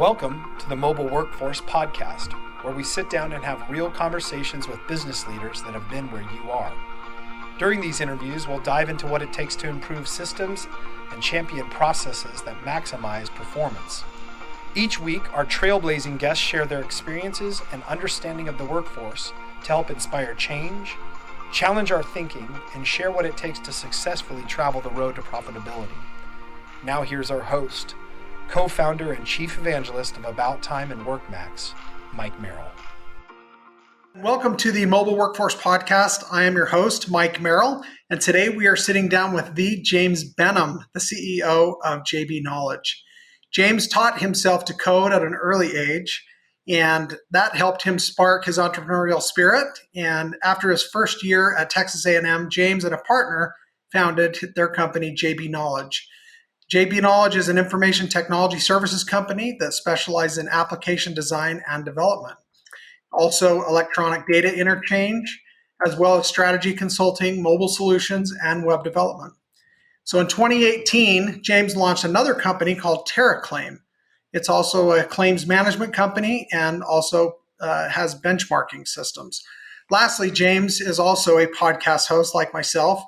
Welcome to the Mobile Workforce Podcast, where we sit down and have real conversations with business leaders that have been where you are. During these interviews, we'll dive into what it takes to improve systems and champion processes that maximize performance. Each week, our trailblazing guests share their experiences and understanding of the workforce to help inspire change, challenge our thinking, and share what it takes to successfully travel the road to profitability. Now here's our host, co-founder and chief evangelist of About Time and WorkMax, Mike Merrill. Welcome to the Mobile Workforce Podcast. I am your host, Mike Merrill, and today we are sitting down with the James Benham, the CEO of JBKnowledge. James taught himself to code at an early age, and that helped him spark his entrepreneurial spirit. And after his first year at Texas A&M, James and a partner founded their company, JBKnowledge. JBKnowledge is an information technology services company that specializes in application design and development. Also electronic data interchange, as well as strategy consulting, mobile solutions, and web development. So in 2018, James launched another company called TerraClaim. It's also a claims management company and also has benchmarking systems. Lastly, James is also a podcast host like myself.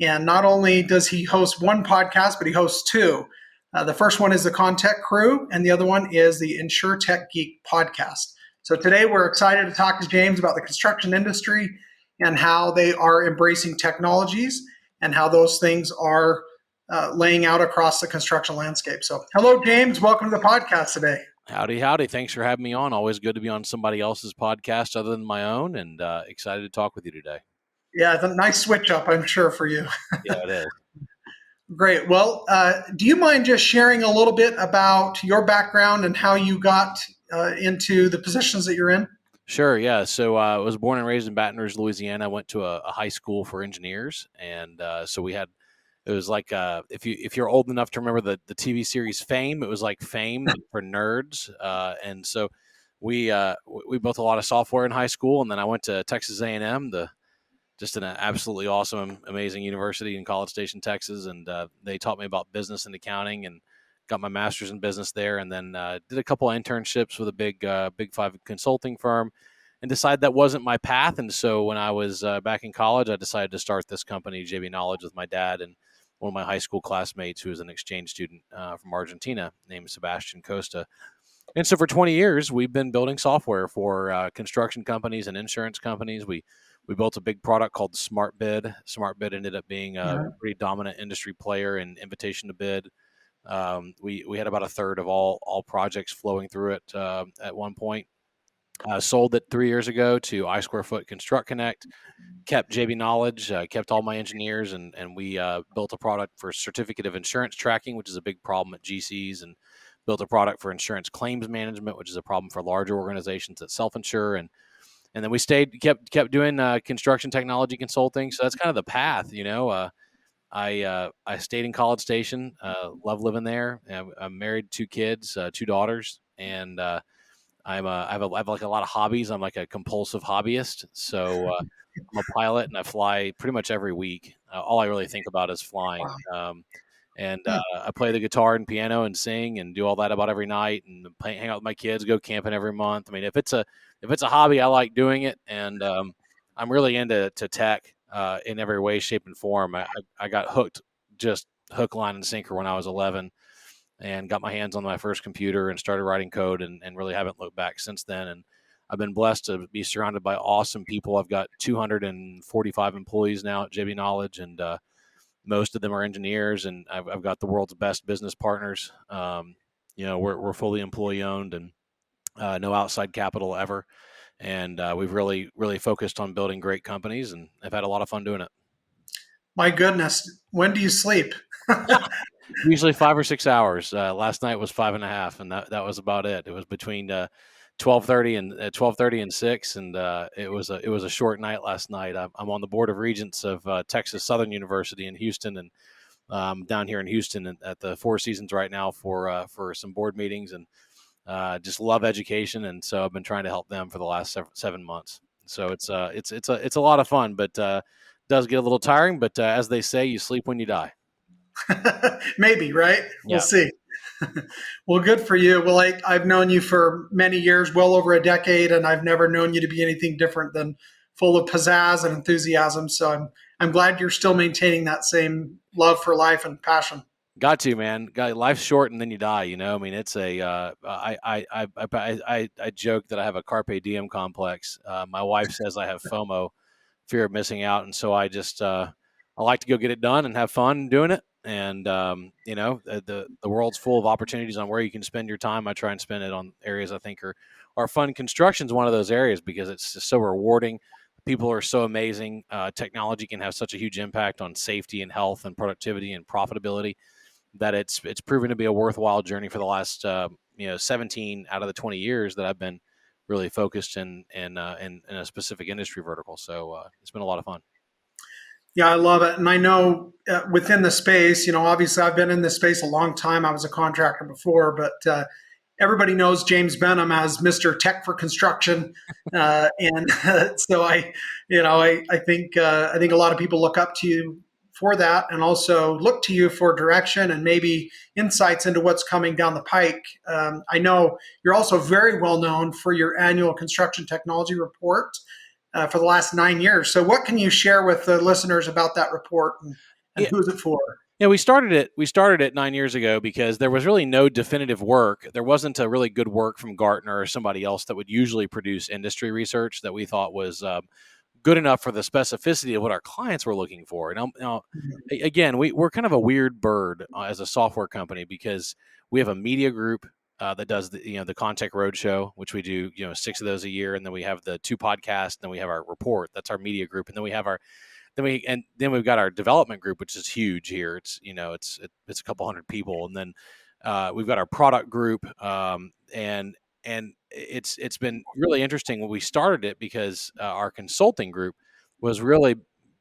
And not only does he host one podcast, but he hosts two. The first one is the ConTech Crew, and the other one is the InsureTech Geek podcast. So today we're excited to talk to James about the construction industry and how they are embracing technologies and how those things are laying out across the construction landscape. So hello, James. Welcome to the podcast today. Howdy. Thanks for having me on. Always good to be on somebody else's podcast other than my own, and excited to talk with you today. Yeah, it's a nice switch up, I'm sure, for you. Yeah, it is. Great. Well, do you mind just sharing a little bit about your background and how you got into the positions that you're in? Sure, yeah. So I was born and raised in Baton Rouge, Louisiana. I went to a high school for engineers, and so it was like if you're old enough to remember the TV series Fame, it was like Fame for nerds, and so we built a lot of software in high school, and then I went to Texas A&M, just an absolutely awesome, amazing university in College Station, Texas. And they taught me about business and accounting and got my master's in business there. And then did a couple of internships with a big five consulting firm and decided that wasn't my path. And so when I was back in college, I decided to start this company, JBKnowledge, with my dad and one of my high school classmates who was an exchange student from Argentina named Sebastian Costa. And so for 20 years, we've been building software for construction companies and insurance companies. We built a big product called SmartBid. SmartBid ended up being a pretty dominant industry player in invitation to bid. We had about a third of all projects flowing through it at one point. Sold it 3 years ago to iSquarefoot Construct Connect. Kept JBKnowledge, kept all my engineers, and we built a product for certificate of insurance tracking, which is a big problem at GCs, and built a product for insurance claims management, which is a problem for larger organizations that self-insure. And then we kept doing construction technology consulting. So that's kind of the path, you know. I stayed in College Station, love living there. I'm married, 2 kids, 2 daughters, and I have like a lot of hobbies. I'm like a compulsive hobbyist. So I'm a pilot, and I fly pretty much every week. All I really think about is flying. And I play the guitar and piano and sing and do all that about every night, and hang out with my kids, go camping every month. I mean, if it's a hobby, I like doing it. And I'm really into tech in every way, shape, and form. I got hooked, just hook, line, and sinker when I was 11 and got my hands on my first computer and started writing code and really haven't looked back since then. And I've been blessed to be surrounded by awesome people. I've got 245 employees now at JBKnowledge, and most of them are engineers, and I've got the world's best business partners. We're fully employee owned and no outside capital ever. And we've really, really focused on building great companies, and I've had a lot of fun doing it. My goodness. When do you sleep? Usually 5 or 6 hours. Last night was 5.5, and that was about it. It was between 12:30 and 6, and it was a short night last night. I'm on the board of regents of Texas Southern University in Houston, and down here in Houston at the Four Seasons right now for some board meetings, and just love education, and so I've been trying to help them for the last 7 months. So it's a lot of fun, but does get a little tiring. But as they say, you sleep when you die. Maybe, right? Yeah. We'll see. Well, good for you. Well, I've known you for many years, well over a decade, and I've never known you to be anything different than full of pizzazz and enthusiasm. So I'm glad you're still maintaining that same love for life and passion. Got to, man. Life's short and then you die. I mean, it's a. I joke that I have a carpe diem complex. My wife says I have FOMO, fear of missing out, and so I like to go get it done and have fun doing it. And the world's full of opportunities on where you can spend your time. I try and spend it on areas I think are fun. Construction's one of those areas because it's just so rewarding. People are so amazing. Technology can have such a huge impact on safety and health and productivity and profitability that it's proven to be a worthwhile journey for the last 17 out of the 20 years that I've been really focused in a specific industry vertical. So it's been a lot of fun. Yeah, I love it. And I know within the space, obviously I've been in this space a long time. I was a contractor before, but everybody knows James Benham as Mr. Tech for Construction. And so I think a lot of people look up to you for that and also look to you for direction and maybe insights into what's coming down the pike. I know you're also very well known for your annual construction technology report for the last 9 years. So, what can you share with the listeners about that report and Yeah. who's it for? Yeah, we started it 9 years ago because there was really no definitive work. There wasn't a really good work from Gartner or somebody else that would usually produce industry research that we thought was good enough for the specificity of what our clients were looking for. Now again, we're kind of a weird bird as a software company because we have a media group that does the ConTech Roadshow, which we do 6 of those a year, and then we have the 2 podcasts, and then we have our report. That's our media group, and then we have then we've got our development group, which is huge here. It's it's a couple hundred people, and then we've got our product group, and it's been really interesting when we started it because our consulting group was really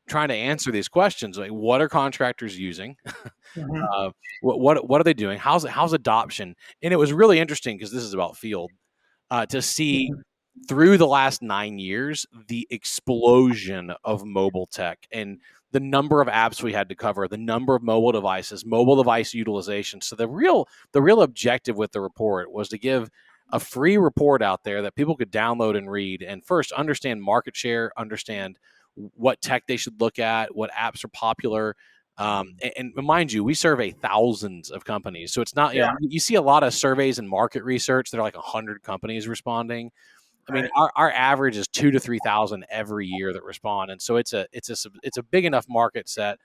trying to answer these questions like what are contractors using, Mhm. what are they doing, how's adoption, and it was really interesting because this is about field to see Mhm. through the last 9 years the explosion of mobile tech and the number of apps we had to cover, the number of mobile devices, mobile device utilization. So the real objective with the report was to give a free report out there that people could download and read and first understand market share, understand what tech they should look at, what apps are popular. And mind you, we survey thousands of companies. So it's not, Yeah. you see a lot of surveys and market research that are like 100 companies responding. I mean, Right. our average is 2 to 3,000 every year that respond, and so it's a big enough market set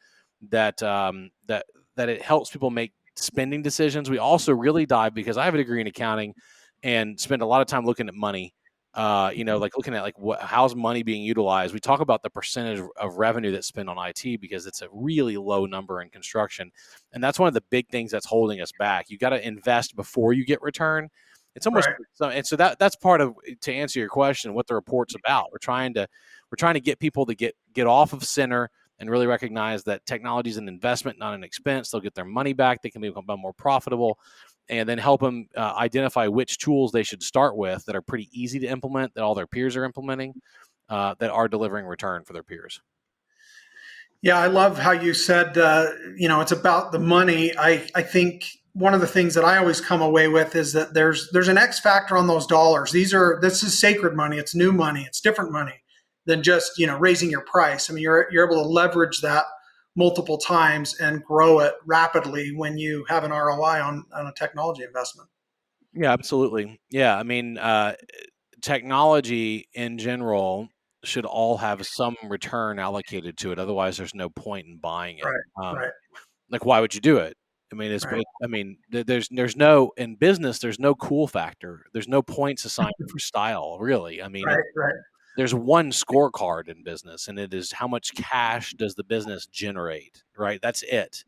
that that it helps people make spending decisions. We also really dive because I have a degree in accounting and spend a lot of time looking at money. Like looking at how's money being utilized. We talk about the percentage of revenue that's spent on IT because it's a really low number in construction, and that's one of the big things that's holding us back. You got to invest before you get return. It's almost Right. so that's part of, to answer your question, what the report's about. We're trying to get people to get off of center and really recognize that technology is an investment, not an expense. They'll get their money back. They can become more profitable, and then help them identify which tools they should start with that are pretty easy to implement, that all their peers are implementing, that are delivering return for their peers. Yeah, I love how you said, it's about the money. I think one of the things that I always come away with is that there's an X factor on those dollars. This is sacred money. It's new money. It's different money than just raising your price. I mean, you're able to leverage that multiple times and grow it rapidly when you have an ROI on a technology investment. Yeah, absolutely. Yeah, I mean, technology in general should all have some return allocated to it. Otherwise, there's no point in buying it. Right. Right. Like, why would you do it? I mean, Right. there's no, in business, there's no cool factor. There's no points assigned for style, really. I mean, Right. Right. there's one scorecard in business, and it is how much cash does the business generate, right? That's it.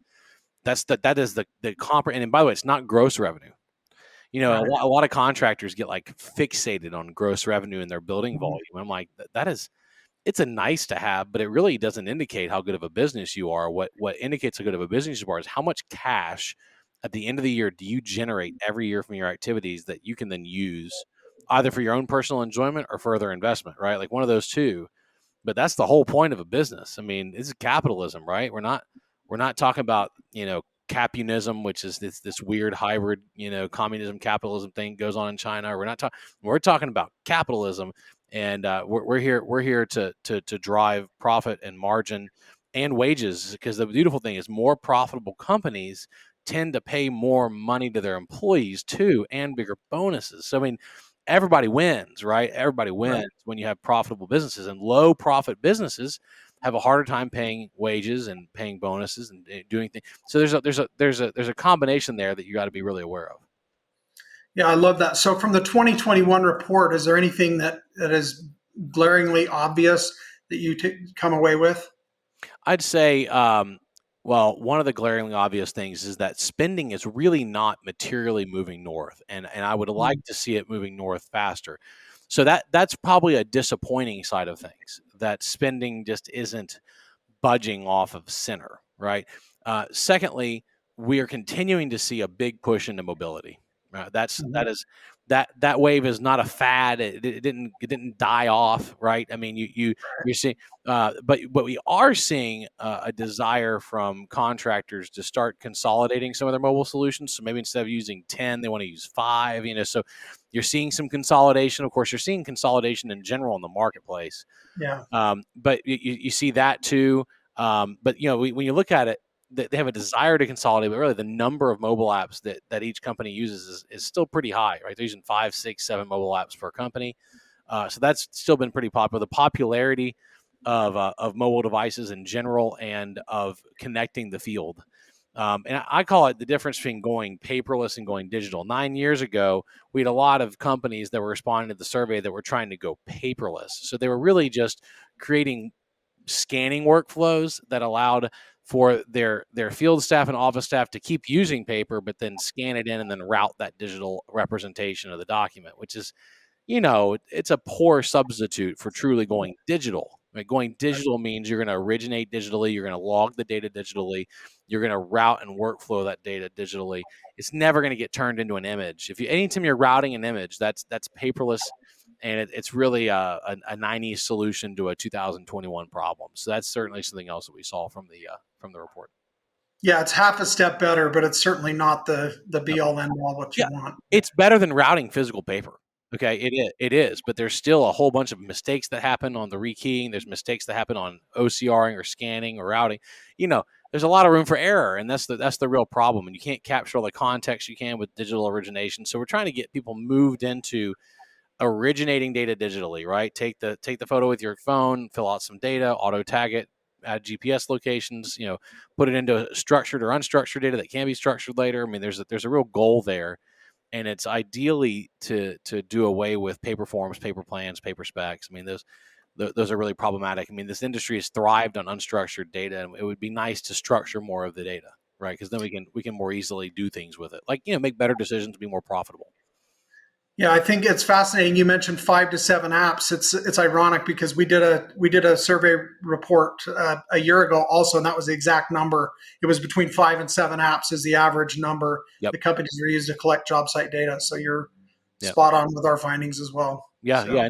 That is the comp. And by the way, it's not gross revenue. Right. A lot of contractors get like fixated on gross revenue in their building Mhm. volume. I'm like, that is, it's a nice to have, but it really doesn't indicate how good of a business you are. What indicates how good of a business you are is how much cash at the end of the year do you generate every year from your activities that you can then use either for your own personal enjoyment or further investment, right? Like one of those two. But that's the whole point of a business. I mean, this is capitalism, right? We're not talking about Capunism, which is this weird hybrid, communism capitalism thing goes on in China. We're talking about capitalism, and we're here to drive profit and margin and wages, because the beautiful thing is more profitable companies tend to pay more money to their employees too, and bigger bonuses. So I mean, everybody wins, right? Everybody wins when you have profitable businesses, and low profit businesses have a harder time paying wages and paying bonuses and doing things. So there's a combination there that you got to be really aware of. Yeah, I love that. So from the 2021 report, is there anything that is glaringly obvious that you come away with? I'd say, well, one of the glaringly obvious things is that spending is really not materially moving north, and I would like to see it moving north faster. So that's probably a disappointing side of things, that spending just isn't budging off of center, right? Secondly, we are continuing to see a big push into mobility. That wave is not a fad. It didn't die off, right? I mean, you're seeing, but we are seeing a desire from contractors to start consolidating some of their mobile solutions. So maybe instead of using 10, they want to use 5. So you're seeing some consolidation. Of course, you're seeing consolidation in general in the marketplace. Yeah. But you see that too. But when you look at it, they have a desire to consolidate, but really the number of mobile apps that each company uses is still pretty high, right? They're using 5, 6, 7 mobile apps per company. So that's still been pretty popular. The popularity of mobile devices in general and of connecting the field. And I call it the difference between going paperless and going digital. 9 years ago, we had a lot of companies that were responding to the survey that were trying to go paperless. So they were really just creating scanning workflows that allowed for their field staff and office staff to keep using paper, but then scan it in and then route that digital representation of the document, which is, it's a poor substitute for truly going digital. Right? Going digital means you're going to originate digitally, you're going to log the data digitally, you're going to route and workflow that data digitally. It's never going to get turned into an image. Anytime you're routing an image, that's paperless, and it's really a 90s solution to a 2021 problem. So that's certainly something else that we saw from the report. Yeah, it's half a step better, but it's certainly not the be all end all what you want. It's better than routing physical paper. Okay, it is, but there's still a whole bunch of mistakes that happen on the rekeying. There's mistakes that happen on OCRing or scanning or routing. There's a lot of room for error, and that's the real problem. And you can't capture all the context you can with digital origination. So we're trying to get people moved into originating data digitally, right? Take the photo with your phone, fill out some data, auto tag it, add GPS locations, put it into structured or unstructured data that can be structured later. I mean, there's a real goal there. And it's ideally to do away with paper forms, paper plans, paper specs. I mean, those are really problematic. I mean, this industry has thrived on unstructured data, and it would be nice to structure more of the data, right? Because then we can more easily do things with it, like make better decisions, be more profitable. Yeah, I think it's fascinating. You mentioned 5 to 7 apps. It's ironic because we did a survey report a year ago also, and that was the exact number. It was between 5 and 7 apps is the average number the companies are used to collect job site data. So you're spot on with our findings as well. Yeah, so. yeah,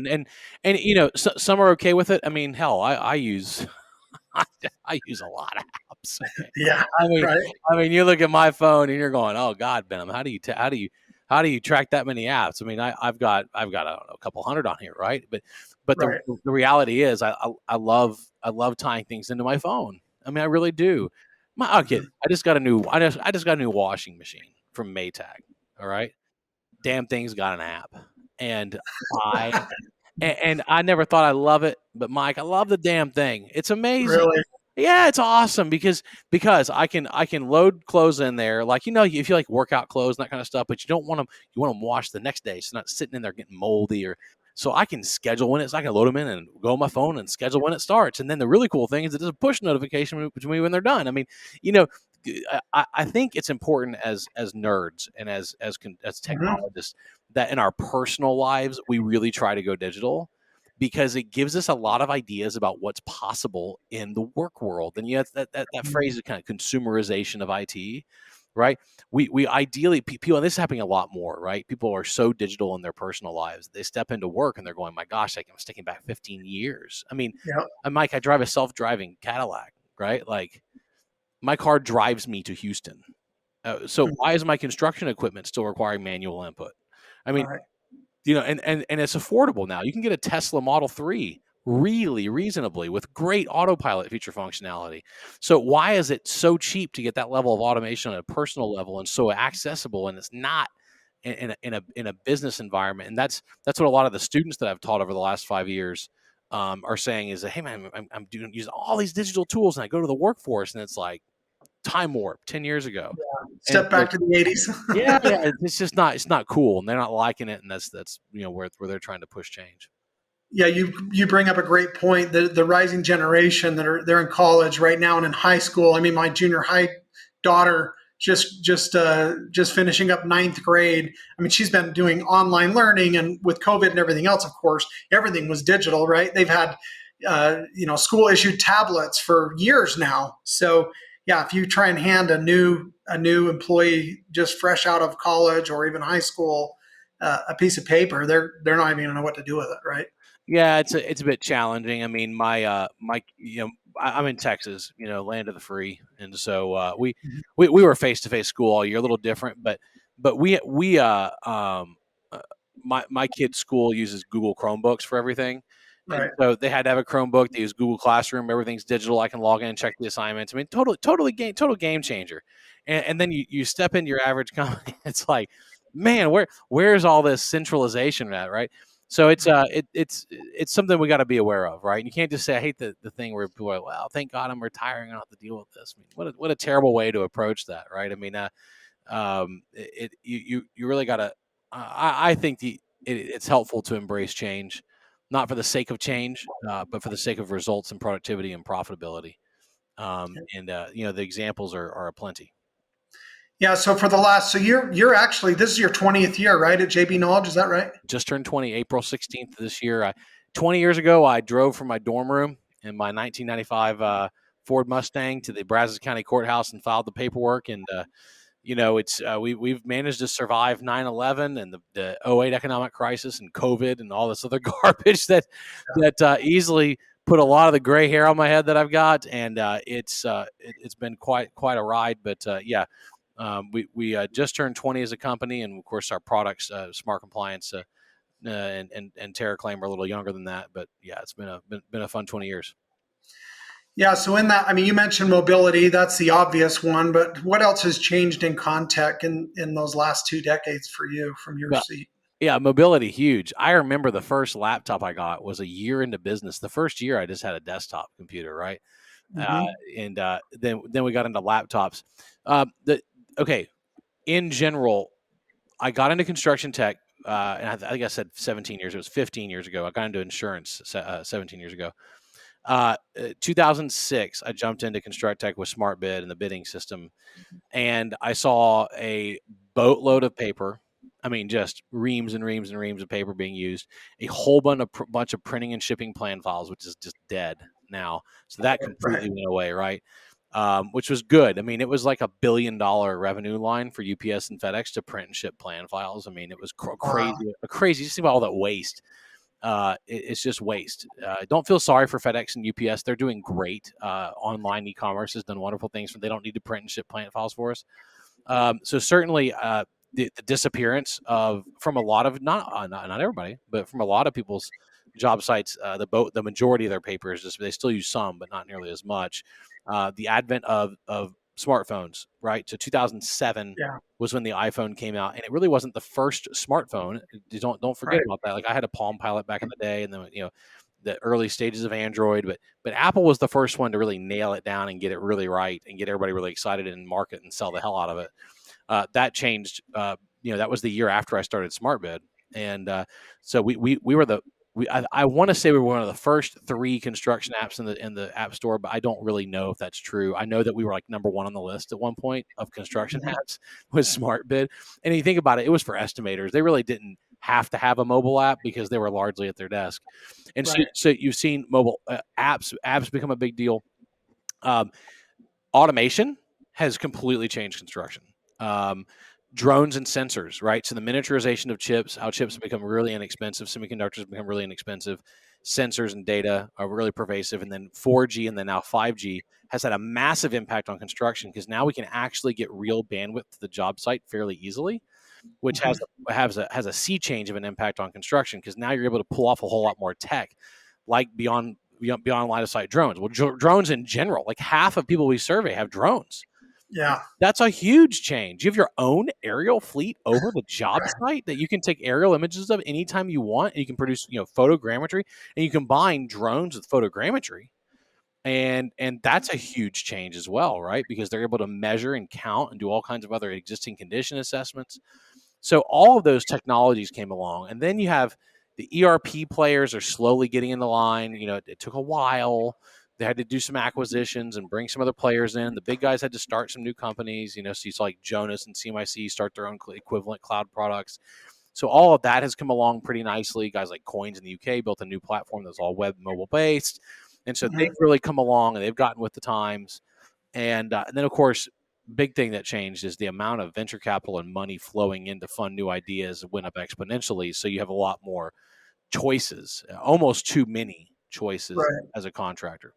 and some are okay with it. I mean, hell, I use I use a lot of apps. Okay? Yeah, I mean, you look at my phone and you're going, "Oh God, Benham, how do you track that many apps?" I mean, I've got I don't know, a couple hundred on here, right? But the reality is, I love tying things into my phone. I mean, I really do. I just got a new washing machine from Maytag. All right, damn thing's got an app, and I never thought I'd love it, but Mike, I love the damn thing. It's amazing. Really? Yeah, it's awesome because I can load clothes in there, like if you like workout clothes and that kind of stuff, but you don't want them. You want them washed the next day, so not sitting in there getting moldy. Or so I can schedule when I can load them in and go on my phone and schedule when it starts. And then the really cool thing is that there's a push notification between when they're done. I mean, I think it's important as nerds and as technologists that in our personal lives we really try to go digital, because it gives us a lot of ideas about what's possible in the work world. And that phrase is kind of consumerization of IT, right? We ideally, people, and this is happening a lot more, right? People are so digital in their personal lives. They step into work and they're going, my gosh, I'm sticking back 15 years. I mean, Mike, I drive a self-driving Cadillac, right? Like my car drives me to Houston. So why is my construction equipment still requiring manual input? I mean, Right. and it's affordable now. You can get a Tesla Model 3 really reasonably with great autopilot feature functionality. So why is it so cheap to get that level of automation on a personal level and so accessible, and it's not in a business environment? And that's what a lot of the students that I've taught over the last 5 years are saying is that, hey man, I'm using all these digital tools, and I go to the workforce and it's like time warp 10 years ago. And Step back to the 80s. yeah, it's just it's not cool, and they're not liking it, and that's where they're trying to push change. Yeah, you bring up a great point. The rising generation they're in college right now and in high school. I mean, my junior high daughter just finishing up ninth grade. I mean, she's been doing online learning, and with COVID and everything else, of course, everything was digital, right? They've had school issued tablets for years now. So yeah, if you try and hand a new employee just fresh out of college or even high school a piece of paper, they're not even going to know what to do with it, right? Yeah, it's a bit challenging. I mean, I'm in Texas, land of the free, and so we were face to face school all year, a little different, but we my kid's school uses Google Chromebooks for everything. And Right. so they had to have a Chromebook. They use Google Classroom. Everything's digital. I can log in and check the assignments. I mean, total game changer. And then you step into your average company. It's like, man, where's all this centralization at, right? So it's something we got to be aware of, right? And you can't just say, I hate the thing where people are like, well, thank God I'm retiring. I don't have to deal with this. I mean, what a terrible way to approach that, right? I mean, you really got to. I think it's helpful to embrace change, not for the sake of change, but for the sake of results and productivity and profitability. The examples are aplenty. Yeah. So you're actually, this is your 20th year, right, at JB Knowledge. Is that right? Just turned 20, April 16th this year. 20 years ago, I drove from my dorm room in my 1995 Ford Mustang to the Brazos County Courthouse and filed the paperwork. And it's we've managed to survive 9/11 and the 08 economic crisis and COVID and all this other garbage that easily put a lot of the gray hair on my head that I've got, and it's been quite a ride. But we just turned 20 as a company, and of course our products, Smart Compliance and TerraClaim, are a little younger than that. But yeah, it's been a fun 20 years. Yeah. So in that, I mean, you mentioned mobility. That's the obvious one. But what else has changed in ConTech in those last 2 decades for you from your seat? Yeah, mobility, huge. I remember the first laptop I got was a year into business. The first year I just had a desktop computer, right? Mm-hmm. Then we got into laptops. In general, I got into construction tech, and I think I said 17 years. It was 15 years ago. I got into insurance 17 years ago. 2006, I jumped into construct tech with Smart Bid and the bidding system, and I saw a boatload of paper. I mean, just reams and reams and reams of paper being used. A whole bunch of printing and shipping plan files, which is just dead now. So that completely went away, right? Which was good. I mean, it was like $1 billion revenue line for UPS and FedEx to print and ship plan files. I mean, it was crazy. Just think about all that waste. It's just waste. Don't feel sorry for FedEx and UPS. They're doing great. Online e-commerce has done wonderful things. They don't need to print and ship plant files for us. So certainly the disappearance from a lot of not everybody, but from a lot of people's job sites, the majority of their papers, they still use some, but not nearly as much. The advent of smartphones, right? So 2007 was when the iPhone came out, and it really wasn't the first smartphone. Don't forget about that. Like I had a Palm Pilot back in the day, and then the early stages of Android, but Apple was the first one to really nail it down and get it really right and get everybody really excited and market and sell the hell out of it. That changed. That was the year after I started SmartBid, and so we were I want to say we were one of the first 3 construction apps in the App Store, but I don't really know if that's true. I know that we were like number 1 on the list at one point of construction apps with SmartBid. And you think about it, it was for estimators. They really didn't have to have a mobile app because they were largely at their desk. And so you've seen mobile apps become a big deal. Automation has completely changed construction. Drones and sensors, right? So the miniaturization of chips, how chips become really inexpensive, semiconductors become really inexpensive. sensors and data are really pervasive. And then 4G and then now 5G has had a massive impact on construction because now we can actually get real bandwidth to the job site fairly easily, which has a sea change of an impact on construction because now you're able to pull off a whole lot more tech, like beyond line of sight drones. Well, drones in general, like half of people we survey have drones. Yeah. That's a huge change. You have your own aerial fleet over the job site that you can take aerial images of anytime you want. And you can produce, photogrammetry, and you combine drones with photogrammetry. And that's a huge change as well, right? Because they're able to measure and count and do all kinds of other existing condition assessments. So all of those technologies came along. And then you have the ERP players are slowly getting in the line. It took a while. They had to do some acquisitions and bring some other players in. The big guys had to start some new companies, so you saw like Jonas and CMIC start their own equivalent cloud products. So all of that has come along pretty nicely. Guys like Coins in the UK built a new platform that's all web mobile based. And so they've really come along and they've gotten with the times. And then, of course, big thing that changed is the amount of venture capital and money flowing in to fund new ideas went up exponentially. So you have a lot more choices, almost too many choices as a contractor.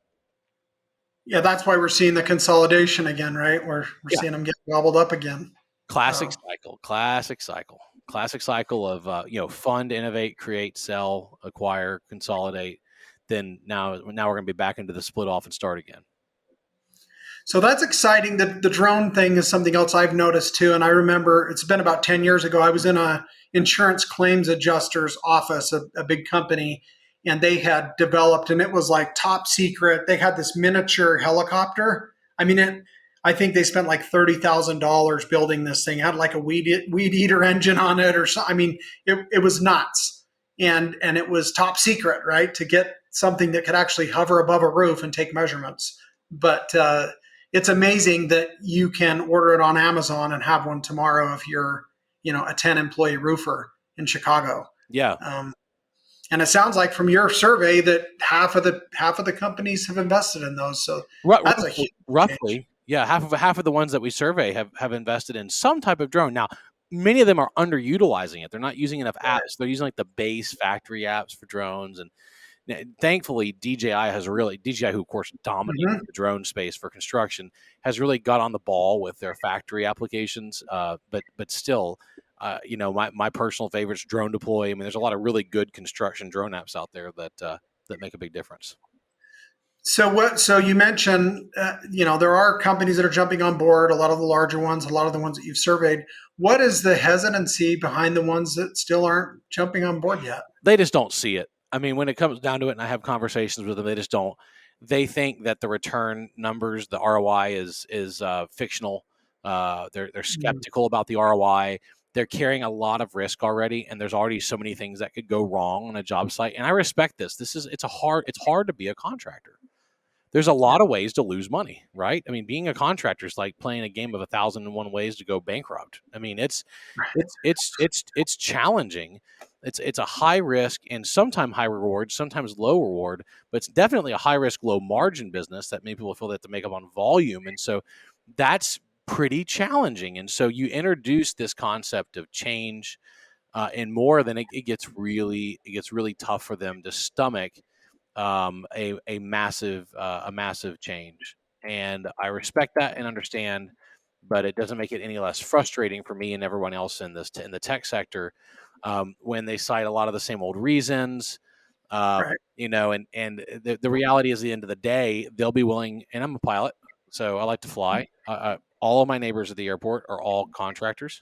Yeah, that's why we're seeing the consolidation again, right? We're seeing them get gobbled up again. Classic cycle of fund, innovate, create, sell, acquire, consolidate. Then now we're going to be back into the split off and start again. So that's exciting. The drone thing is something else I've noticed too. And I remember it's been about 10 years ago. I was in a insurance claims adjuster's office, a big company, and they had developed, and it was like top secret. They had this miniature helicopter. I mean, I think they spent like $30,000 building this thing. It had like a weed eater engine on it or something. I mean, it was nuts. And it was top secret, right? To get something that could actually hover above a roof and take measurements. But it's amazing that you can order it on Amazon and have one tomorrow if you're, a 10-employee roofer in Chicago. Yeah. And it sounds like from your survey that half of the companies have invested in those. So that's a huge roughly change. Yeah, half of the ones that we survey have invested in some type of drone. Now, many of them are underutilizing it. They're not using enough apps. They're using like the base factory apps for drones. And thankfully, DJI, who of course dominates the drone space for construction, has really got on the ball with their factory applications. But still, my personal favorite is Drone Deploy. I mean, there's a lot of really good construction drone apps out there that make a big difference. So you mentioned, there are companies that are jumping on board, a lot of the larger ones, a lot of the ones that you've surveyed. What is the hesitancy behind the ones that still aren't jumping on board yet? They just don't see it. I mean, when it comes down to it, and I have conversations with them, they just don't. They think that the return numbers, the ROI is fictional. They're skeptical about the ROI. They're carrying a lot of risk already, and there's already so many things that could go wrong on a job site. And I respect this. It's hard to be a contractor. There's a lot of ways to lose money, right? I mean, being a contractor is like playing a game of 1,001 ways to go bankrupt. I mean, it's challenging. It's a high risk and sometimes high reward, sometimes low reward, but it's definitely a high risk, low margin business that many people feel they have to make up on volume. And so that's pretty challenging. And so you introduce this concept of change and more, then it gets really tough for them to stomach a massive change. And I respect that and understand, but it doesn't make it any less frustrating for me and everyone else in the tech sector when they cite a lot of the same old reasons. And the reality is, at the end of the day, they'll be willing. And I'm a pilot, so I like to fly. All of my neighbors at the airport are all contractors.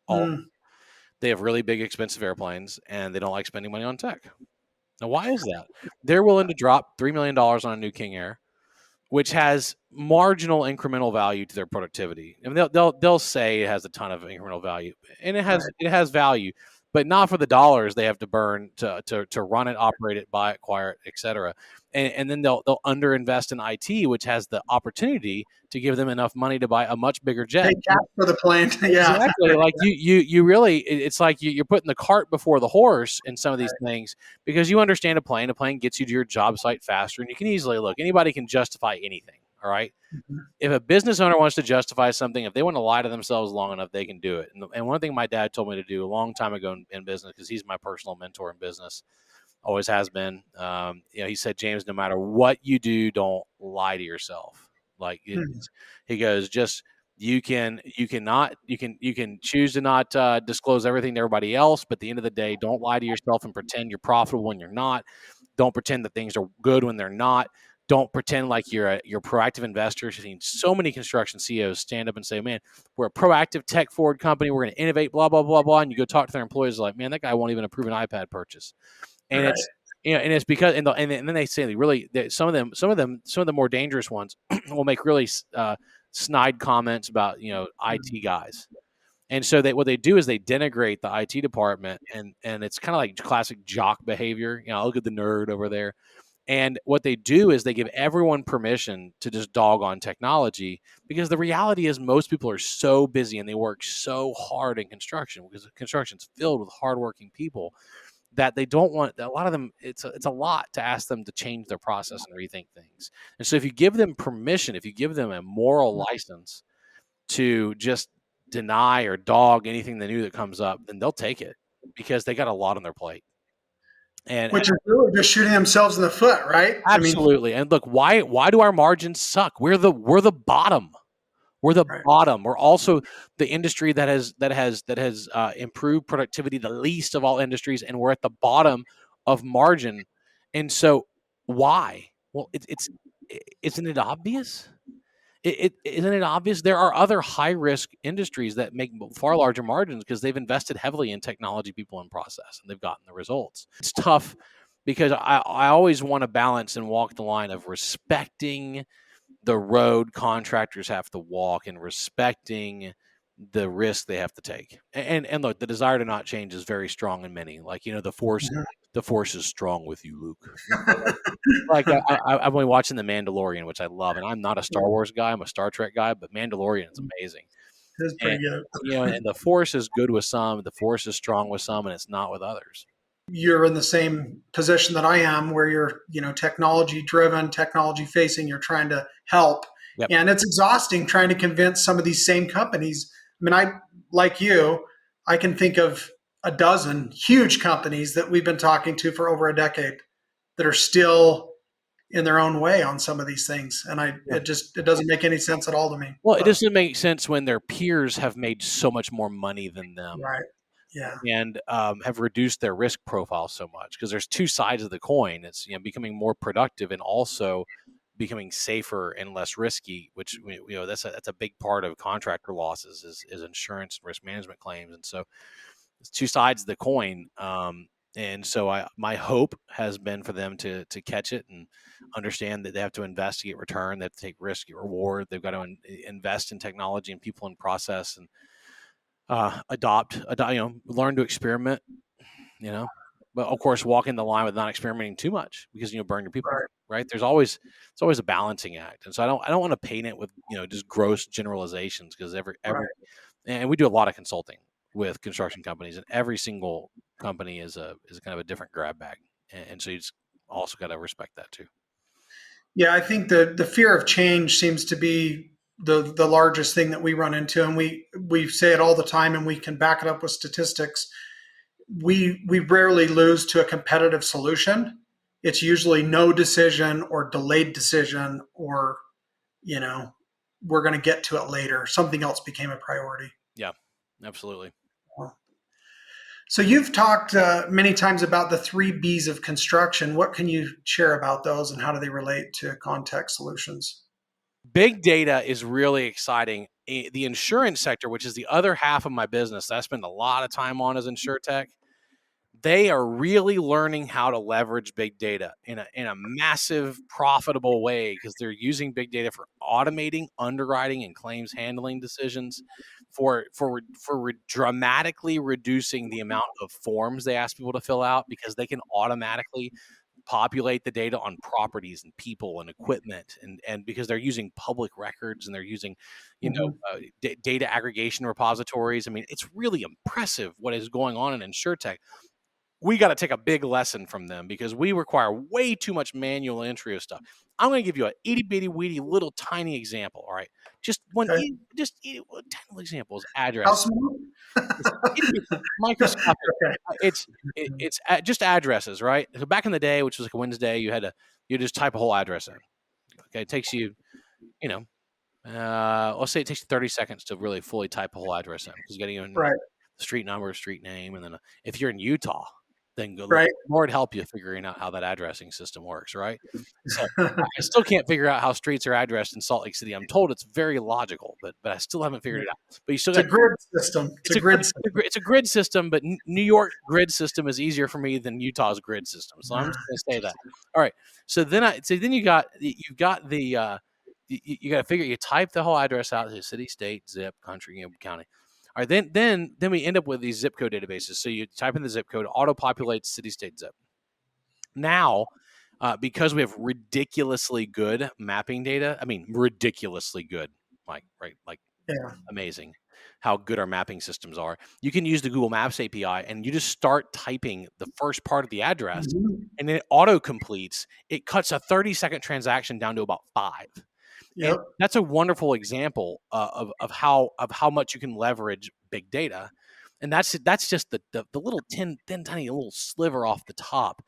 They have really big, expensive airplanes, and they don't like spending money on tech. Now, why is that? They're willing to drop $3 million on a new King Air, which has marginal incremental value to their productivity. And they'll say it has a ton of incremental value, and it has value, but not for the dollars they have to burn to run it, operate it, buy it, acquire it, etc. And then they'll underinvest in IT, which has the opportunity to give them enough money to buy a much bigger jet. Pay cash for the plane. Yeah, exactly. Like you really, it's like you're putting the cart before the horse in some of these things, because you understand a plane gets you to your job site faster, and you can easily anybody can justify anything. All right. If a business owner wants to justify something, if they want to lie to themselves long enough, they can do it. And one thing my dad told me to do a long time ago in business, because he's my personal mentor in business, always has been. He said, James, no matter what you do, don't lie to yourself. Like he goes, just you can choose to not disclose everything to everybody else, but at the end of the day, don't lie to yourself and pretend you're profitable when you're not. Don't pretend that things are good when they're not. Don't pretend like you're a proactive investor. I've seen so many construction CEOs stand up and say, man, we're a proactive tech forward company. We're going to innovate, blah, blah, blah, blah. And you go talk to their employees like, man, that guy won't even approve an iPad purchase. And Right. it's, and it's because, and then they say they really, some of the more dangerous ones will make really snide comments about, IT guys. And so what they do is they denigrate the IT department, and it's kind of like classic jock behavior. Look at the nerd over there. And what they do is they give everyone permission to just dog on technology, because the reality is most people are so busy and they work so hard in construction, because construction's filled with hardworking people, that they don't want, a lot of them, it's a lot to ask them to change their process and rethink things. And so if you give them permission, if you give them a moral license to just deny or dog anything new that comes up, then they'll take it, because they got a lot on their plate. And Which is really just shooting themselves in the foot, right? absolutely. And look, why do our margins suck? We're the bottom. We're the Right. bottom. We're also the industry that has improved productivity the least of all industries, and we're at the bottom of margin. And so, why? Well, isn't it obvious? Isn't it obvious? There are other high risk industries that make far larger margins because they've invested heavily in technology, people, and process, and they've gotten the results. It's tough because I always want to balance and walk the line of respecting the road contractors have to walk and respecting the risk they have to take. And look, the desire to not change is very strong in many. Like, the force is strong with you, Luke. Like I'm only watching The Mandalorian, which I love, and I'm not a Star Wars guy. I'm a Star Trek guy, but Mandalorian is amazing. It's And pretty good. and the force is good with some, the force is strong with some, and it's not with others. You're in the same position that I am, where you're, technology driven, technology facing, you're trying to help. Yep. And it's exhausting trying to convince some of these same companies. I mean, like you, I can think of a dozen huge companies that we've been talking to for over a decade that are still in their own way on some of these things. And it doesn't make any sense at all to me. Well, it doesn't make sense when their peers have made so much more money than them. Right. Yeah. And have reduced their risk profile so much, because there's two sides of the coin. It's becoming more productive and also becoming safer and less risky, which that's a big part of contractor losses is insurance and risk management claims. And so it's two sides of the coin. And so my hope has been for them to catch it and understand that they have to invest to get return. They have to take risk, get reward. They've got to invest in technology and people and process, and adopt, learn to experiment, but of course, walking the line with not experimenting too much, because burn your people, right? It's always a balancing act. And so I don't want to paint it with just gross generalizations, because every and we do a lot of consulting with construction companies, and every single company is kind of a different grab bag, and so you just also got to respect that too. Yeah, I think the fear of change seems to be the largest thing that we run into, and we say it all the time, and we can back it up with statistics. We rarely lose to a competitive solution. It's usually no decision or delayed decision, or we're going to get to it later. Something else became a priority. Yeah, absolutely. So you've talked many times about the 3 B's of construction. What can you share about those, and how do they relate to ConTech solutions? Big data is really exciting. The insurance sector, which is the other half of my business that I spend a lot of time on, as InsureTech, they are really learning how to leverage big data in a massive, profitable way, because they're using big data for automating underwriting and claims handling decisions, for dramatically reducing the amount of forms they ask people to fill out, because they can automatically populate the data on properties and people and equipment, and because they're using public records, and they're using data aggregation repositories. I mean, it's really impressive what is going on in InsureTech. we got to take a big lesson from them because we require way too much manual entry of stuff. I'm going to give you an itty bitty weedy little tiny example. All right, just Okay. one tiny example is address. How small? It's itty bitty, microscopic. Okay. It's just addresses, right? So back in the day, which was like a Wednesday, you just type a whole address in. Okay, it takes you, let's say it takes you 30 seconds to really fully type a whole address in because getting in Right. street number, street name, and then if you're in Utah, then Right. Lord help you figuring out how that addressing system works, right? So I still can't figure out how streets are addressed in Salt Lake City. I'm told it's very logical, but I still haven't figured it out. But you still It's got a grid system. it's a grid system, but New York's grid system is easier for me than Utah's grid system. So I'm just going to say that. All right. So then you got the you got to figure, you type the whole address out, city, state, zip, country, county. All right, then we end up with these zip code databases. So you type in the zip code, auto populates city, state, zip. Now, because we have ridiculously good mapping data, I mean ridiculously good, right? Like amazing how good our mapping systems are. You can use the Google Maps API and you just start typing the first part of the address, and then it auto completes. It cuts a 30-second transaction down to about 5. Yep. And that's a wonderful example of how much you can leverage big data, and that's just the little thin tiny little sliver off the top.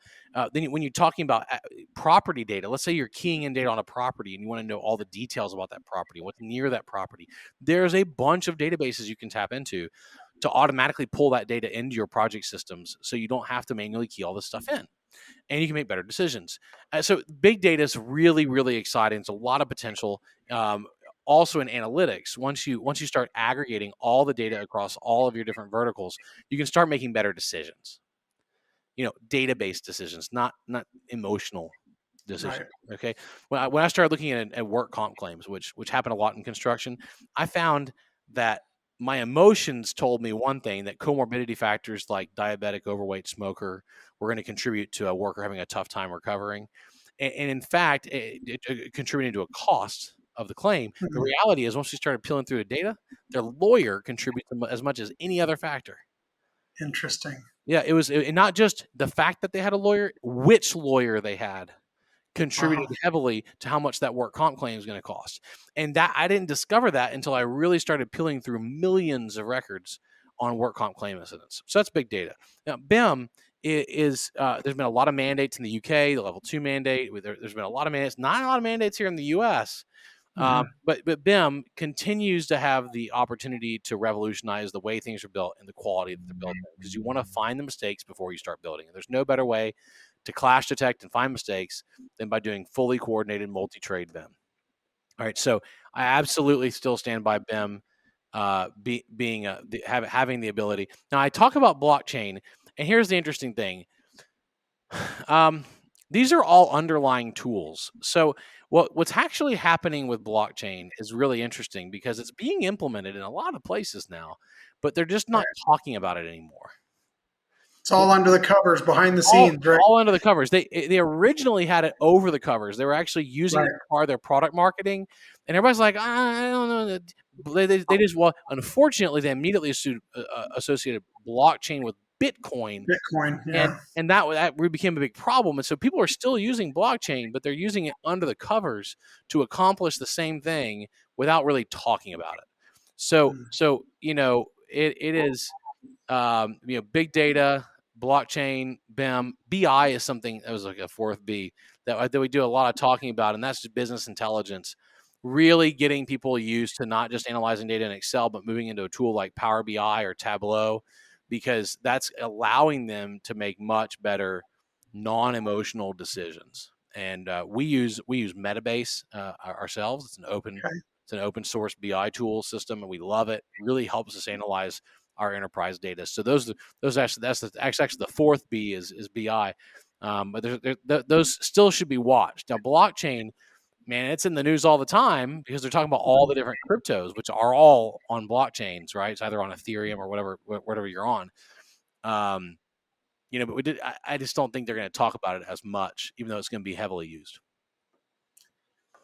Then when you're talking about property data, let's say you're keying in data on a property and you want to know all the details about that property, what's near that property. There's a bunch of databases you can tap into to automatically pull that data into your project systems, so you don't have to manually key all this stuff in. And you can make better decisions. So big data is really, really exciting. It's a lot of potential. Also in analytics, once you start aggregating all the data across all of your different verticals, you can start making better decisions. Database decisions, not emotional decisions. Right. Okay. When I started looking at work comp claims, which happened a lot in construction, I found that my emotions told me one thing, that comorbidity factors like diabetic, overweight, smoker were going to contribute to a worker having a tough time recovering. And in fact, it contributed to a cost of the claim. The reality is, once we started peeling through the data, their lawyer contributes as much as any other factor. Interesting. Yeah, it was not just the fact that they had a lawyer, which lawyer they had contributed heavily to how much that work comp claim is going to cost. And that I didn't discover that until I really started peeling through millions of records on work comp claim incidents. So that's big data. Now, BIM is there's been a lot of mandates in the UK, the level 2 mandate. There's been a lot of mandates, not a lot of mandates here in the US. But BIM continues to have the opportunity to revolutionize the way things are built and the quality that they're built, because you want to find the mistakes before you start building. And there's no better way to clash detect and find mistakes than by doing fully coordinated multi-trade BIM. All right, so I absolutely still stand by BIM having the ability. Now I talk about blockchain, and here's the interesting thing. These are all underlying tools. So what's actually happening with blockchain is really interesting, because it's being implemented in a lot of places now, but they're just not talking about it anymore. It's all under the covers, behind the scenes, right? All under the covers. They originally had it over the covers. They were actually using it as part of their product marketing, and everybody's like, I don't know. They just, well, unfortunately, they immediately associated blockchain with Bitcoin, yeah. and that became a big problem. And so people are still using blockchain, but they're using it under the covers to accomplish the same thing without really talking about it. So it is big data, blockchain, BIM, BI is something that was like a fourth B that we do a lot of talking about, and that's just business intelligence. Really getting people used to not just analyzing data in Excel, but moving into a tool like Power BI or Tableau, because that's allowing them to make much better non-emotional decisions. And we use Metabase ourselves. It's an open source BI tool system, and we love it. It really helps us analyze our enterprise data. So that's actually the fourth B is BI. But those still should be watched. Now, blockchain, man, it's in the news all the time because they're talking about all the different cryptos, which are all on blockchains, right? It's either on Ethereum or whatever you're on. But I just don't think they're going to talk about it as much, even though it's going to be heavily used.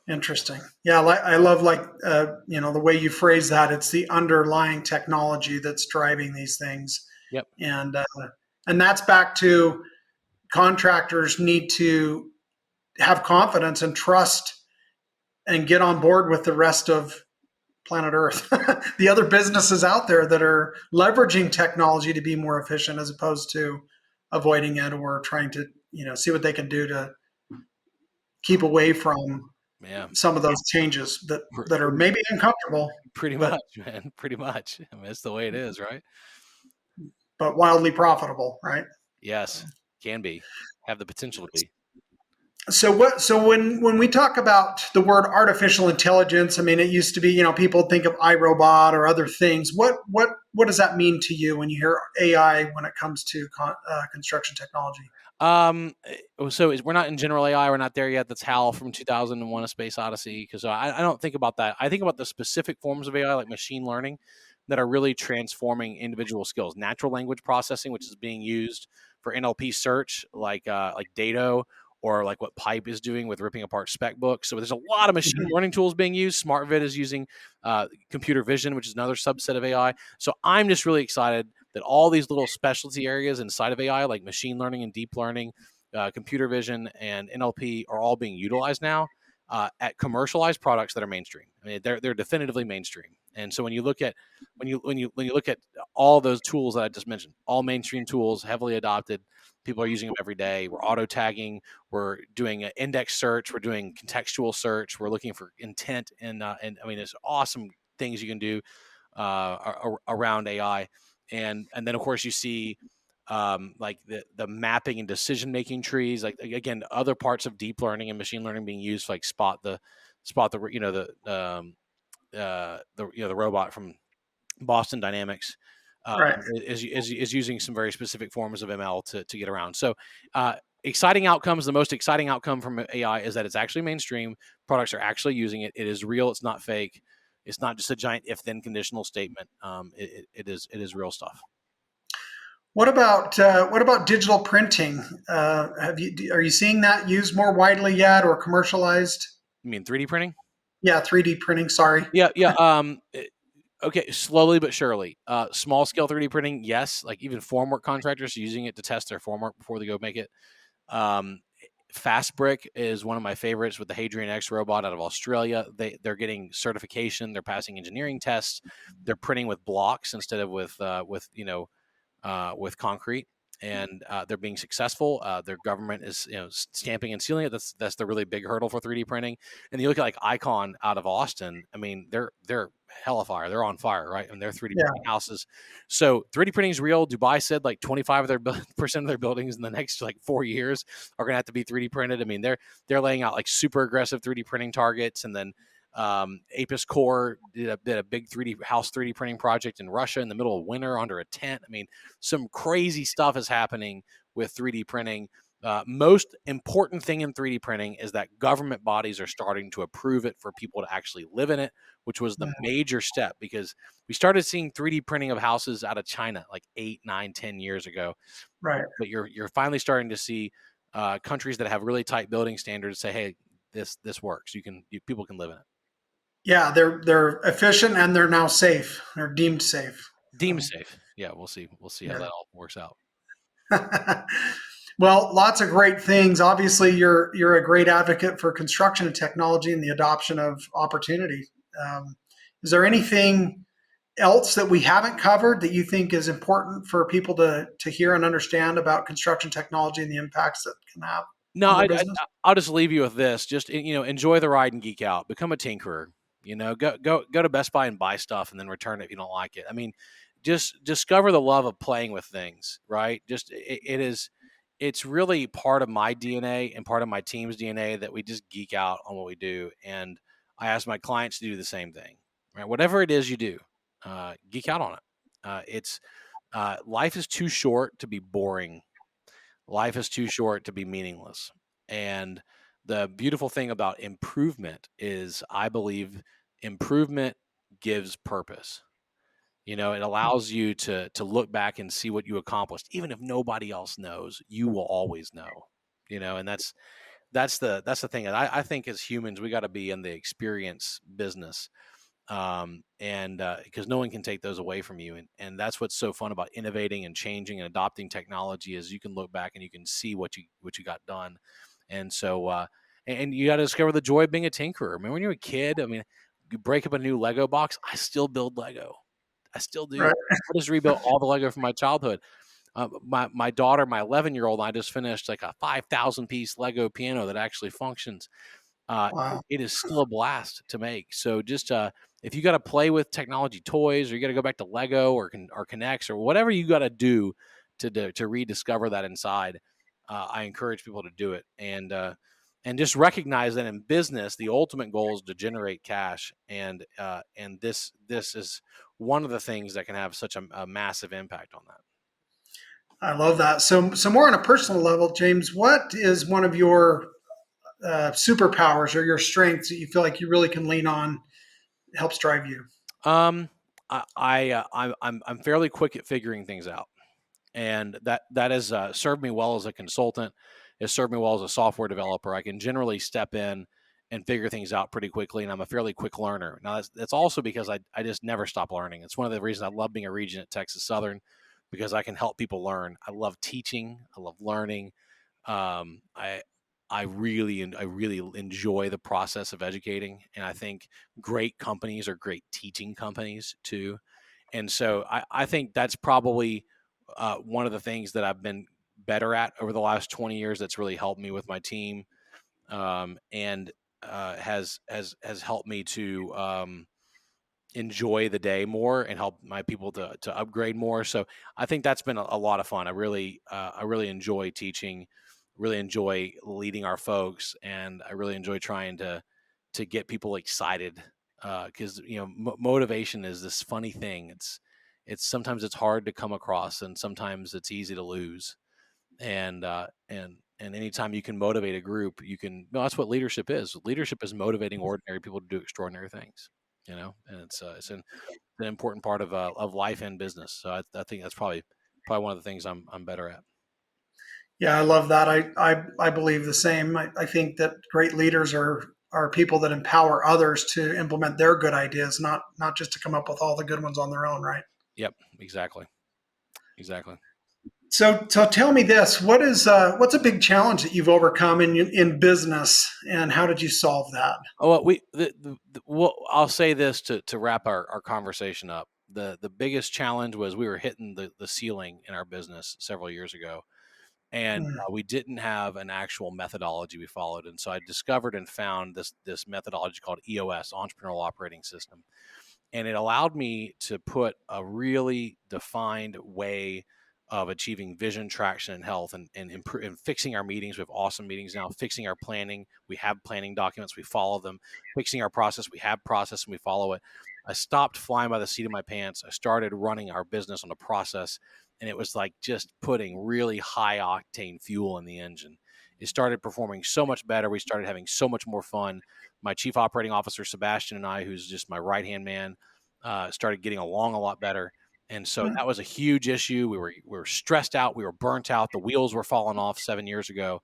Interesting. Yeah, I love the way you phrase that. It's the underlying technology that's driving these things. Yep. And And that's back to contractors need to have confidence and trust and get on board with the rest of planet Earth, the other businesses out there that are leveraging technology to be more efficient as opposed to avoiding it or trying to, see what they can do to keep away from Yeah, some of those changes that are maybe uncomfortable, pretty but much, man. Pretty much. I mean, that's the way it is, right? but wildly profitable, right? Yes, can be. Have the potential to be. So when we talk about the word artificial intelligence, I mean, it used to be, people think of iRobot or other things. What does that mean to you when you hear AI when it comes to construction technology? We're not in general AI. We're not there yet. That's HAL from 2001: A Space Odyssey. Because I don't think about that. I think about the specific forms of AI, like machine learning, that are really transforming individual skills. Natural language processing, which is being used for NLP search, like Dado, or like what Pipe is doing with ripping apart spec books. So there's a lot of machine learning tools being used. SmartVid is using computer vision, which is another subset of AI. So I'm just really excited that all these little specialty areas inside of AI, like machine learning and deep learning, computer vision, and NLP, are all being utilized now at commercialized products that are mainstream. I mean, they're definitively mainstream. And so when you look at all those tools that I just mentioned, all mainstream tools, heavily adopted, people are using them every day. We're auto tagging. We're doing an index search. We're doing contextual search. We're looking for intent, and I mean, there's awesome things you can do around AI. And then of course you see like the mapping and decision making trees, like again other parts of deep learning and machine learning being used, like spot the the robot from Boston Dynamics Right. is using some very specific forms of ML to get around. So exciting outcomes. The most exciting outcome from AI is that it's actually mainstream. Products are actually using it. It is real. It's not fake. It's not just a giant if-then conditional statement. It is real stuff. What about digital printing? Are you seeing that used more widely yet or commercialized? You mean 3D printing? Yeah, 3D printing. Sorry. Yeah. Okay, slowly but surely. Small scale 3D printing, yes. Like even formwork contractors using it to test their formwork before they go make it. Fast Brick is one of my favorites with the Hadrian X robot out of Australia. They're getting certification. They're passing engineering tests. They're printing with blocks instead of with concrete, and they're being successful. Their government is stamping and sealing it. That's the really big hurdle for 3D printing. And you look at like Icon out of Austin. I mean, they're hell of fire. They're on fire, right? And they're 3D printing houses. So 3D printing is real. Dubai said like 25% of their buildings in the next like 4 years are going to have to be 3D printed. I mean, they're laying out like super aggressive 3D printing targets, and then Apis Core did a big 3D printing project in Russia in the middle of winter under a tent. I mean, some crazy stuff is happening with 3D printing. Most important thing in 3D printing is that government bodies are starting to approve it for people to actually live in it, which was the major step, because we started seeing 3D printing of houses out of China like 8, 9, 10 years ago. Right. But you're finally starting to see countries that have really tight building standards say, hey, this works. People can live in it. Yeah, they're efficient and they're now safe. They're deemed safe. Deemed safe. Yeah, we'll see. We'll see how that all works out. Well, lots of great things. Obviously, you're a great advocate for construction and technology and the adoption of opportunity. Is there anything else that we haven't covered that you think is important for people to hear and understand about construction technology and the impacts that can have No, on their business? I'll just leave you with this. Just enjoy the ride and geek out. Become a tinkerer. Go to Best Buy and buy stuff and then return it if you don't like it. I mean, just discover the love of playing with things, right? Just it's really part of my DNA and part of my team's DNA that we just geek out on what we do. And I ask my clients to do the same thing, right? Whatever it is you do, geek out on it. Life is too short to be boring. Life is too short to be meaningless. And the beautiful thing about improvement is I believe improvement gives purpose. It allows you to look back and see what you accomplished. Even if nobody else knows, you will always know. And that's the thing. I think as humans, we got to be in the experience business. and because no one can take those away from you, and that's what's so fun about innovating and changing and adopting technology is you can look back and you can see what you got done, and so and you got to discover the joy of being a tinkerer. I mean, when you're a kid, I mean, you break up a new Lego box. I still build Lego. I still do. Right. I just rebuilt all the Lego from my childhood. My daughter, my 11-year-old, I just finished like a 5,000 piece Lego piano that actually functions. Wow. It is still a blast to make. So just if you got to play with technology toys, or you got to go back to Lego or Connects or whatever you got to do to rediscover that inside, I encourage people to do it and just recognize that in business, the ultimate goal is to generate cash, and this is one of the things that can have such a massive impact on that. I love that. So more on a personal level, James, what is one of your superpowers or your strengths that you feel like you really can lean on, helps drive you? Um, I'm fairly quick at figuring things out, and that has served me well as a consultant. It's served me well as a software developer. I can generally step in and figure things out pretty quickly, and I'm a fairly quick learner. Now that's also because I just never stop learning. It's one of the reasons I love being a regent at Texas Southern, because I can help people learn. I love teaching. I love learning. Um, I I really enjoy the process of educating, and I think great companies are great teaching companies too. And so I think that's probably one of the things that I've been better at over the last 20 years. That's really helped me with my team, and has helped me to enjoy the day more and help my people to upgrade more. So I think that's been a lot of fun. I really enjoy teaching, really enjoy leading our folks, and I really enjoy trying to get people excited, because motivation is this funny thing. It's sometimes it's hard to come across, and sometimes it's easy to lose. And anytime you can motivate a group, you can. No, that's what leadership is. Leadership is motivating ordinary people to do extraordinary things. And it's an important part of life and business. So I think that's probably one of the things I'm better at. Yeah, I love that. I believe the same. I think that great leaders are people that empower others to implement their good ideas, not just to come up with all the good ones on their own, right? Yep, exactly. So tell me this: what's a big challenge that you've overcome in business, and how did you solve that? Oh, well, well, I'll say this to wrap our conversation up. The biggest challenge was we were hitting the ceiling in our business several years ago, and Mm, we didn't have an actual methodology we followed. And so I discovered and found this methodology called EOS, Entrepreneurial Operating System, and it allowed me to put a really defined way of achieving vision, traction, and health, and fixing our meetings. We have awesome meetings now. Fixing our planning, we have planning documents, we follow them. Fixing our process, we have process, and we follow it. I stopped flying by the seat of my pants. I started running our business on a process, and it was like just putting really high octane fuel in the engine. It started performing so much better. We started having so much more fun. My chief operating officer, Sebastian, and I, who's just my right hand man, started getting along a lot better. And so mm, that was a huge issue. We were stressed out. We were burnt out. The wheels were falling off 7 years ago,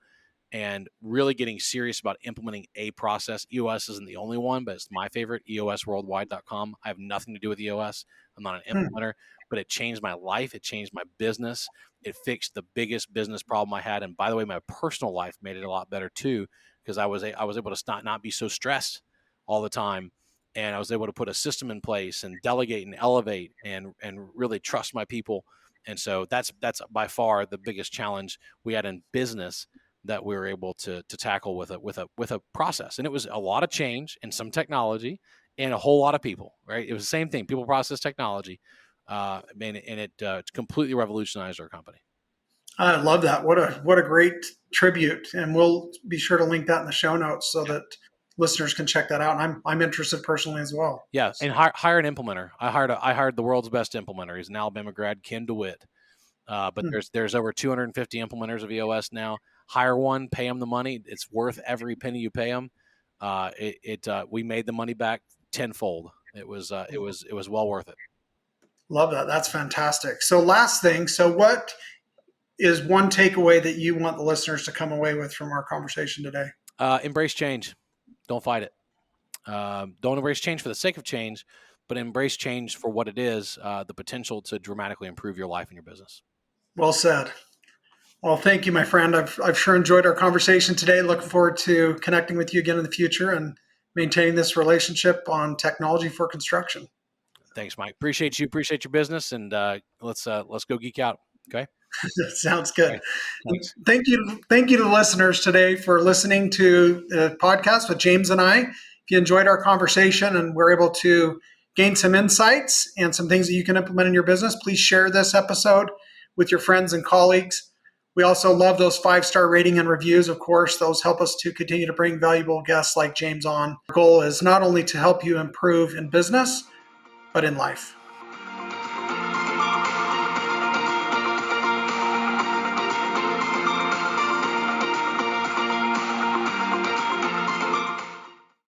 and really getting serious about implementing a process. EOS isn't the only one, but it's my favorite, eosworldwide.com. I have nothing to do with EOS. I'm not an mm. implementer, but it changed my life. It changed my business. It fixed the biggest business problem I had. And by the way, my personal life made it a lot better too, because I was able to not be so stressed all the time. And I was able to put a system in place and delegate and elevate and really trust my people. And so that's by far the biggest challenge we had in business that we were able to tackle with a process. And it was a lot of change and some technology and a whole lot of people, right? It was the same thing, people, process, technology. And it completely revolutionized our company. I love that. What a great tribute, and we'll be sure to link that in the show notes so that listeners can check that out. And I'm interested personally as well. Yeah. And So, hire an implementer. I hired the world's best implementer. He's an Alabama grad, Ken DeWitt. But hmm, there's over 250 implementers of EOS now. Hire one, pay them the money. It's worth every penny you pay them. We made the money back tenfold. It was well worth it. love that. That's fantastic. So last thing. So what is one takeaway that you want the listeners to come away with from our conversation today? Embrace change. Don't fight it. Don't embrace change for the sake of change, but embrace change for what it is, the potential to dramatically improve your life and your business. Well said. Well, thank you, my friend. I've sure enjoyed our conversation today. Looking forward to connecting with you again in the future and maintaining this relationship on technology for construction. Thanks, Mike. Appreciate you. Appreciate your business, and let's go geek out. Okay. Sounds good. Okay. Thanks. Thank you to the listeners today for listening to the podcast with James and I. If you enjoyed our conversation and we're able to gain some insights and some things that you can implement in your business, please share this episode with your friends and colleagues. We also love those 5-star rating and reviews. Of course, those help us to continue to bring valuable guests like James on. Our goal is not only to help you improve in business, but in life.